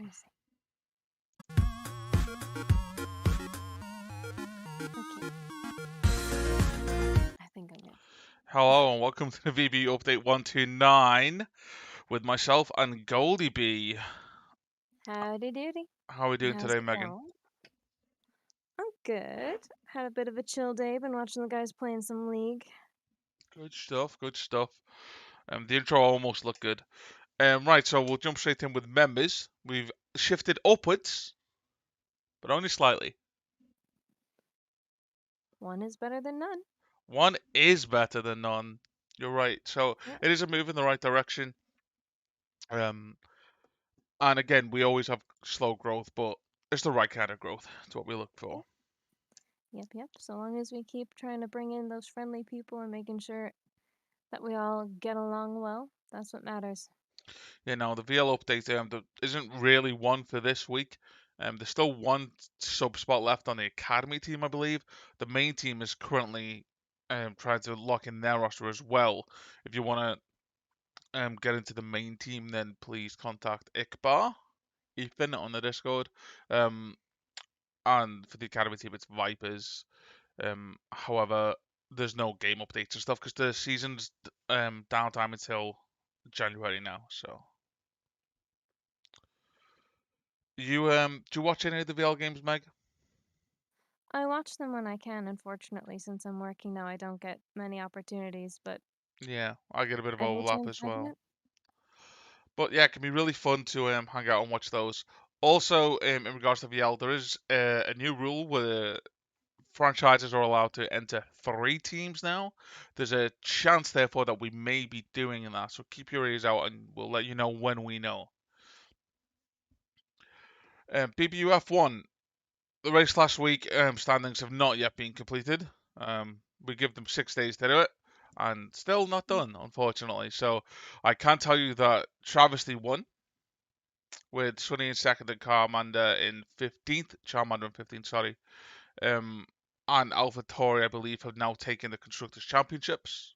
I see. Okay. I think I'm good. Hello and welcome to the BBU Update 129 with myself and Goldie B. Howdy doody. How are we doing How's today, it Megan? going? I'm good. Had a bit of a chill day. Been watching the guys playing some League. Good stuff, good stuff. The intro almost looked good. Right, so we'll jump straight in with members. We've shifted upwards, but only slightly. One is better than none. One is better than none. You're right. So Yeah. it is a move in the right direction. Um, and again, we always have slow growth, but it's the right kind of growth. It's what we look for. Yep. So long as we keep trying to bring in those friendly people and making sure that we all get along well, that's what matters. You know, the VL update there isn't really one for this week. There's still one sub spot left on the academy team, I believe. The main team is currently trying to lock in their roster as well. If you want to get into the main team, then please contact Ikbar, Ethan on the Discord. Um, and for the academy team, it's Vipers. However, there's no game updates and stuff because the season's downtime until January now. So. Do you watch any of the VL games, Meg? I watch them when I can. Unfortunately, since I'm working now, I don't get many opportunities, but Yeah, I get a bit of every overlap chance as I well. get. But yeah, it can be really fun to hang out and watch those. Also, in regards to VL, there is a new rule where franchises are allowed to enter 3 teams now. There's a chance, therefore, that we may be doing that. So keep your ears out, and we'll let you know when we know. BBUF1, the race last week, standings have not yet been completed. We give them 6 days to do it, and still not done, unfortunately. So I can tell you that Travesty won, with Sunny in second and Charmander in 15th. Charmander in 15th, sorry. Um, and AlphaTauri, I believe, have now taken the Constructors' Championships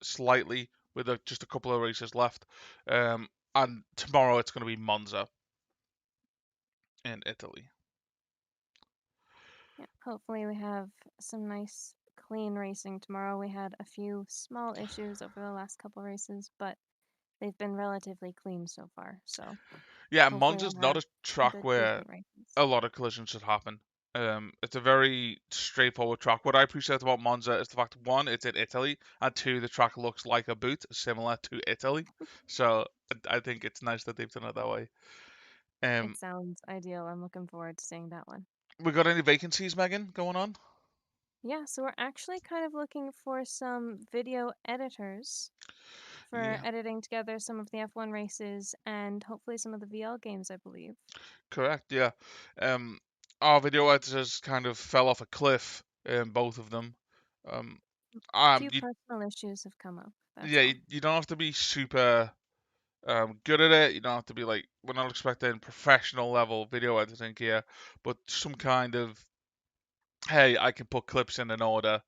slightly, with just a couple of races left. And tomorrow it's going to be Monza in Italy. Yeah, hopefully we have some nice clean racing tomorrow. We had a few small issues over the last couple races, but they've been relatively clean so far. So Yeah, hopefully Monza's we'll not have a some track good where decent races. a lot of collisions should happen. It's a very straightforward track. What I appreciate about Monza is the fact, one, it's in Italy, and two, the track looks like a boot, similar to Italy. So I think it's nice that they've done it that way. It Um, sounds ideal. I'm looking forward to seeing that one. we got any vacancies, Megan, going on? Yeah, so we're actually kind of looking for some video editors for Yeah, editing together some of the F1 races and hopefully some of the VL games, I believe. correct. Yeah. Um, our video editors kind of fell off a cliff, both of them. Um, Few you personal issues have come up, that's yeah, all. you don't have to be super good at it. You don't have to be like, we're not expecting professional level video editing here, but some kind of, hey, I can put clips in an order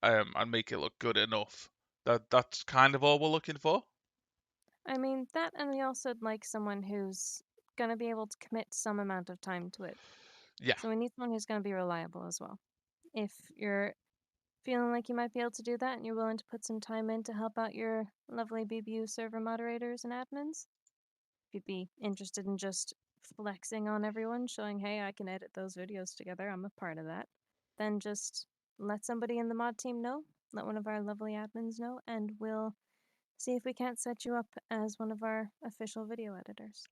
and make it look good enough. That's kind of all we're looking for. I mean, that, and we also like someone who's gonna be able to commit some amount of time to it. Yeah, So we need someone who's gonna be reliable as well. If you're feeling like you might be able to do that and you're willing to put some time in to help out your lovely BBU server moderators and admins, if you'd be interested in just flexing on everyone, showing, hey, I can edit those videos together, I'm a part of that, then just let somebody in the mod team know, let one of our lovely admins know, and we'll see if we can't set you up as one of our official video editors.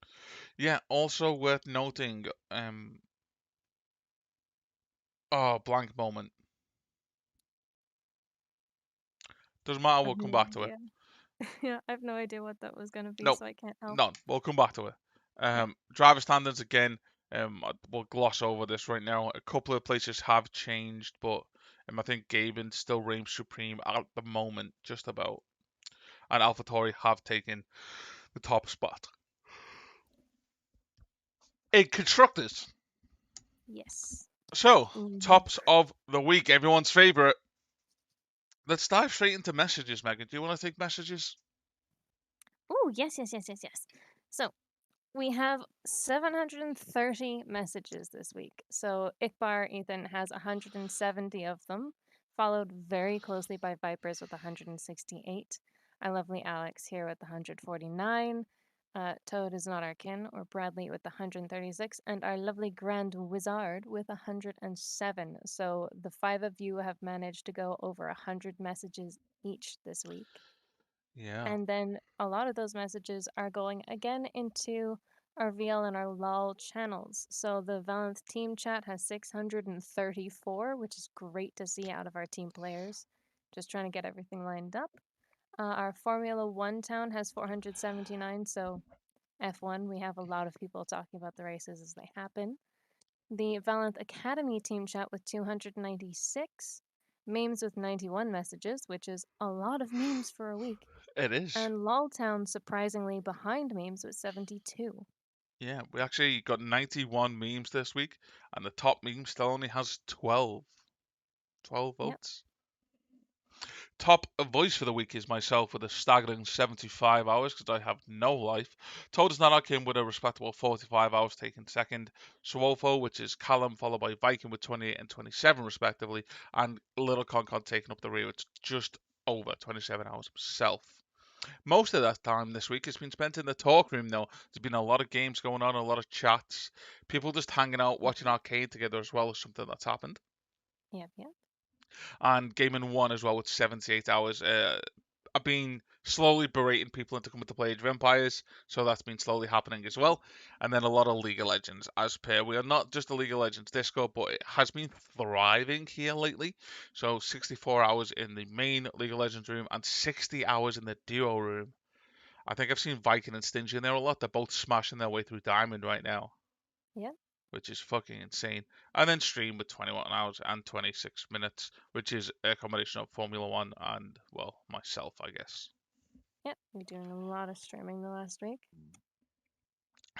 yeah. Also worth noting, oh, blank moment. Doesn't matter. I We'll have come no back to it. idea. Yeah, I have no idea what that was gonna be, Nope, so I can't help. none. We'll come back to it. Yeah. Driver standards again. We'll gloss over this right now. A couple of places have changed, but I think Gaben still reigns supreme at the moment, just about. And AlphaTauri have taken the top spot. In constructors. Yes. So, Ooh. tops of the week, everyone's favorite. Let's dive straight into messages, Megan. Do you want to take messages? Ooh, yes. So We have 730 messages this week. So Ikbar Ethan has 170 of them, followed very closely by Vipers with 168. Our lovely Alex here with 149. Toad is not our kin, or Bradley with 136, and our lovely Grand Wizard with 107. So the five of you have managed to go over 100 messages each this week. Yeah. And then a lot of those messages are going again into our VL and our LOL channels. So the Valence team chat has 634, which is great to see out of our team players. Just trying to get everything lined up. Our Formula One town has 479, so F1, we have a lot of people talking about the races as they happen. The Valence Academy team chat with 296. Memes with 91 messages, which is a lot of memes for a week. It is. And Loltown surprisingly behind memes with 72. Yeah, we actually got 91 memes this week, and the top meme still only has 12. 12 Yep, votes. Top voice for the week is myself with a staggering 75 hours because I have no life. Toad not came with a respectable 45 hours, taking second. Swolfo, which is Callum, followed by Viking with 28 and 27 respectively, and Little Concon taking up the rear. It's just over 27 hours himself. Most of that time this week has been spent in the talk room, though. There's been a lot of games going on, a lot of chats, people just hanging out, watching arcade together as well as something that's happened. yep. And Gaming 1 as well with 78 hours. I've been slowly berating people into coming to play Age of Empires, so that's been slowly happening as well. And then a lot of League of Legends, as per. We are not just a League of Legends Discord, but it has been thriving here lately. So 64 hours in the main League of Legends room and 60 hours in the duo room. I think I've seen Viking and Stingy in there a lot. They're both smashing their way through Diamond right now, Yep. which is fucking insane. And then stream with 21 hours and 26 minutes, which is a combination of Formula One and, well, myself, I guess. Yep. You're doing a lot of streaming the last week.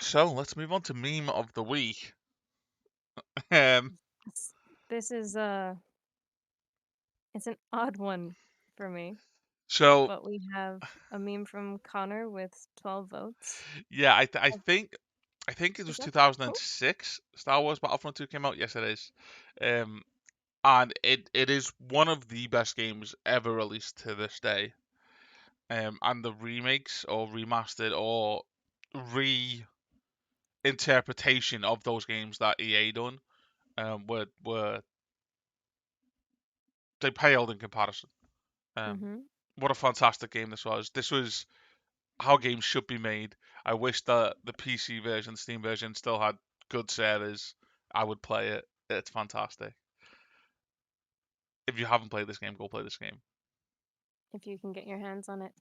So let's move on to meme of the week. Um, This, this is it's an odd one for me, so but we have a meme from Connor with 12 votes. yeah, I think it Is was that cool? 2006 Star Wars Battlefront 2 came out. Yes, it is. Um, and it is one of the best games ever released to this day. And the remakes or remastered or reinterpretation of those games that EA done were they paled in comparison. Um, Mm-hmm. what a fantastic game this was. This was how games should be made. I wish that the PC version, Steam version, still had good servers. I would play it. It's fantastic. If you haven't played this game, go play this game. If you can get your hands on it,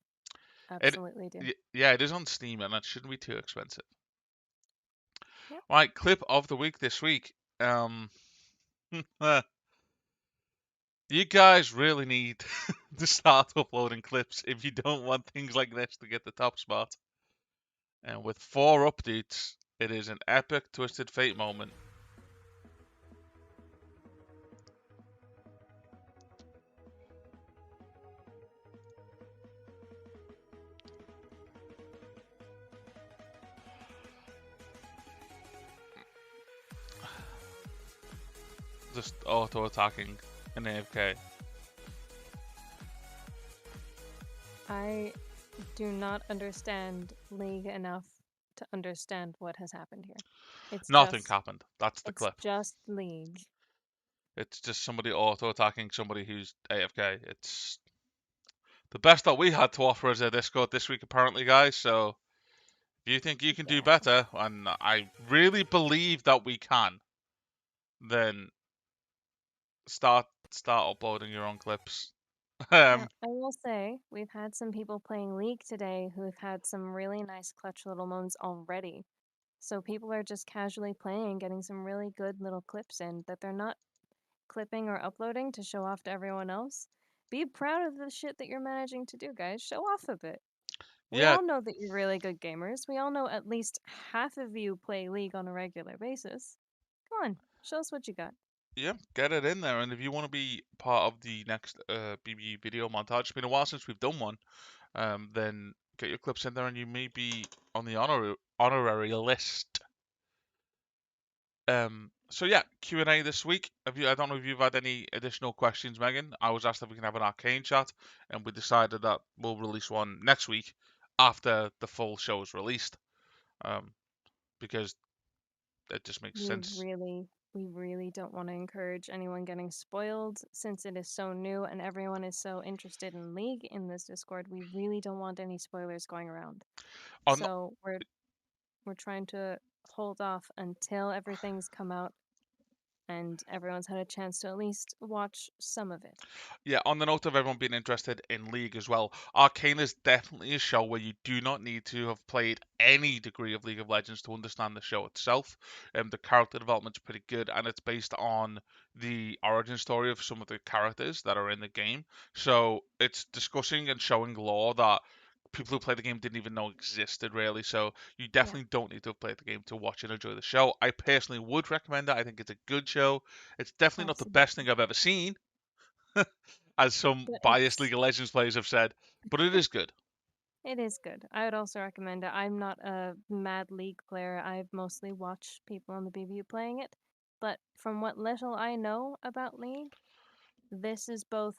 It, absolutely do. yeah, it is on Steam and it shouldn't be too expensive. Yep. Right, clip of the week this week. You guys really need to start uploading clips if you don't want things like this to get the top spot. And with 4 updates, it is an epic Twisted Fate moment. Just auto attacking an AFK. I do not understand League enough to understand what has happened here. It's Nothing just happened. That's the it's clip. just League. It's just somebody auto attacking somebody who's AFK. It's the best that we had to offer as a Discord this week, apparently, guys. So if you think you can do Yeah. better, and I really believe that we can, then start uploading your own clips. Now, um, I will say we've had some people playing League today who have had some really nice clutch little moments already. So people are just casually playing, getting some really good little clips in that they're not clipping or uploading to show off to everyone else. Be proud of the shit that you're managing to do, guys. Show off a bit. We yeah, all know that you're really good gamers. We all know at least half of you play League on a regular basis. Come on, show us what you got. yeah, get it in there. And if you want to be part of the next BBU video montage, it's been a while since we've done one. Then get your clips in there, and you may be on the honorary list. So yeah, Q&A this week. I don't know if you've had any additional questions, Megan. I was asked if we can have an arcane chat, and we decided that we'll release one next week after the full show is released, um, because it just makes We sense. really, we really don't want to encourage anyone getting spoiled since it is so new and everyone is so interested in League in this Discord. We really don't want any spoilers going around. On So we're trying to hold off until everything's come out and everyone's had a chance to at least watch some of it. Yeah, on the note of everyone being interested in League as well, Arcane is definitely a show where you do not need to have played any degree of League of Legends to understand the show itself. The character development's pretty good, and it's based on the origin story of some of the characters that are in the game. So it's discussing and showing lore that people who play the game didn't even know existed, really. So you Yeah, definitely don't need to have played the game to watch and enjoy the show. I personally would recommend it. I think it's a good show. It's definitely not the best absolutely. thing I've ever seen, as some But biased League of Legends players have said, but it is good. it is good. I would also recommend it. I'm not a mad League player. I've mostly watched people on the BBU playing it. But from what little I know about League, this is both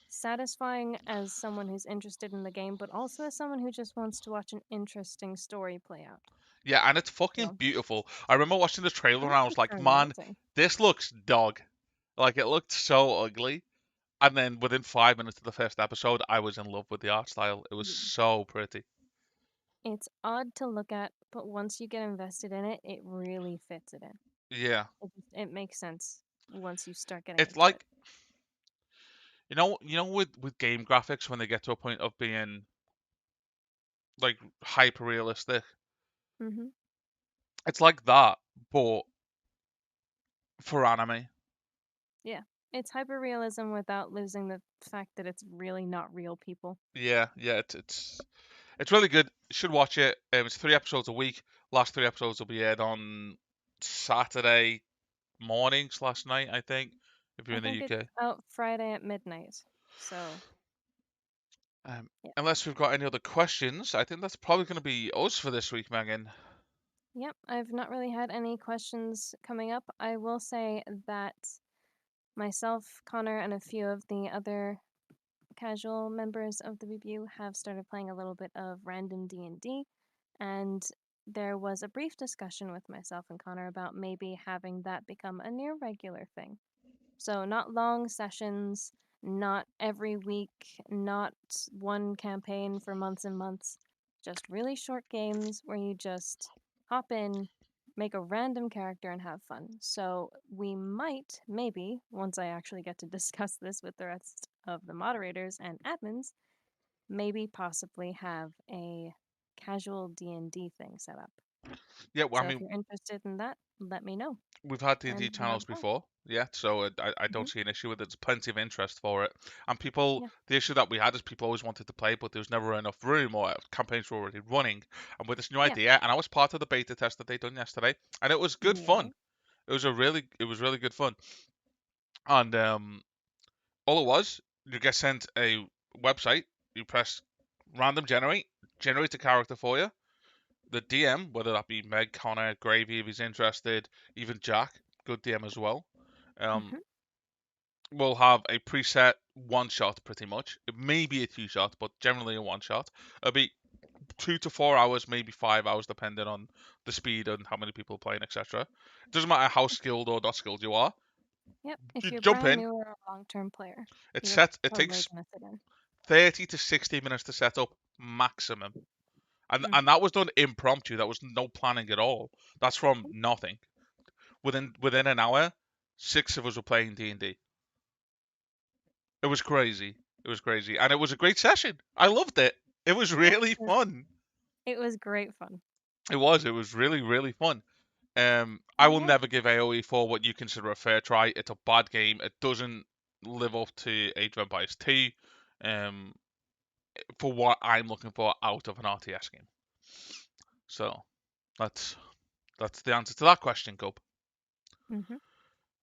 satisfying as someone who's interested in the game, but also as someone who just wants to watch an interesting story play out. Yeah, and it's fucking So beautiful. I remember watching the the trailer and I was graphics like, are man, amazing. this looks dog. Like, it looked so ugly. And then within 5 minutes of the first episode, I was in love with the art style. It was Yeah. so pretty. It's odd to look at, but once you get invested in it, it really fits it in. Yeah. It makes sense once you start getting It's into it. like, with game graphics when they get to a point of being like hyper realistic. Hmm. It's like that, but for anime. Yeah. It's hyper realism without losing the fact that it's really not real people. Yeah, yeah, it's really good. You should watch it. It's 3 episodes a week. Last 3 episodes will be aired on Saturday morning slash night, I think, if you're I in the think it's UK. out Friday at midnight. So, Um, yeah. Unless we've got any other questions, I think that's probably going to be us for this week, Megan. Yep, I've not really had any questions coming up. I will say that myself, Connor, and a few of the other casual members of the BBU have started playing a little bit of random D&D, and there was a brief discussion with myself and Connor about maybe having that become a near regular thing. So, not long sessions, not every week, not one campaign for months and months, just really short games where you just hop in, make a random character, and have fun. So, we might, maybe, once I actually get to discuss this with the rest of the moderators and admins, maybe possibly have a casual D&D thing set up. Yeah, well, I So, if mean, you're interested in that, let me know, we've had D&D and we'll have channels a go. before, yeah, so I don't Hmm. see an issue with it. There's plenty of interest for it. And people, Yeah. the issue that we had is people always wanted to play, but there was never enough room or campaigns were already running. And with this new Yeah. idea, and I was part of the beta test that they done yesterday, and it was good Yeah. fun. It was really good fun. And all it was, you get sent a website, you press random generate, generates a character for you. The DM, whether that be Meg, Connor, Gravy if he's interested, even Jack, good DM as well, um, Hmm. will have a preset one shot pretty much. It may be a two shot, but generally a one shot. It'll be 2 to 4 hours, maybe 5 hours, depending on the speed and how many people are playing, etc. It doesn't matter how skilled or not skilled you are. Yep. If You you're jump brand in. new or a long-term player, It you're set. It totally takes gonna fit in. 30 to 60 minutes to set up maximum. And Hmm. that was done impromptu. That was no planning at all. That's from nothing. Within an hour, six of us were playing D&D. It was crazy. It was crazy, and it was a great session. I loved it. It was Yeah, really fun. it was great fun. It was. It was really really fun. I will Yeah. never give AOE4 what you consider a fair try. It's a bad game. It doesn't live up to Age of Empires 2. Um, for what I'm looking for out of an RTS game. So that's that's the answer to that question, Cub. Hmm.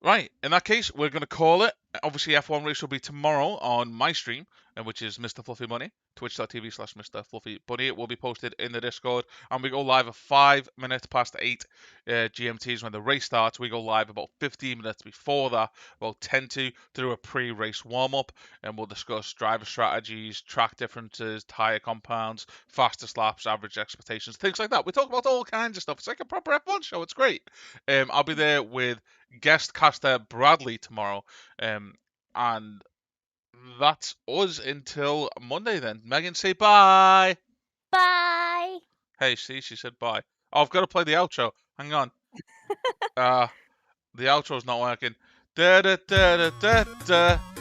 Right, in that case, we're going to call it. Obviously, F1 race will be tomorrow on my stream. which is Mr. Fluffy Money, twitch.tv/slash Mr. Fluffy Bunny. It will be posted in the Discord, and we go live at 5 minutes past 8 GMTs when the race starts. We go live about 15 minutes before that, about 10 to do a pre-race warm-up, and we'll discuss driver strategies, track differences, tyre compounds, fastest laps, average expectations, things like that. We talk about all kinds of stuff. It's like a proper F1 show. It's great. I'll be there with guest caster Bradley tomorrow, and that's us until Monday then. Megan, say bye. Bye! Hey, see, she said bye. Oh, I've got to play the outro. Hang on. Uh, the outro's not working. Da da da da da da.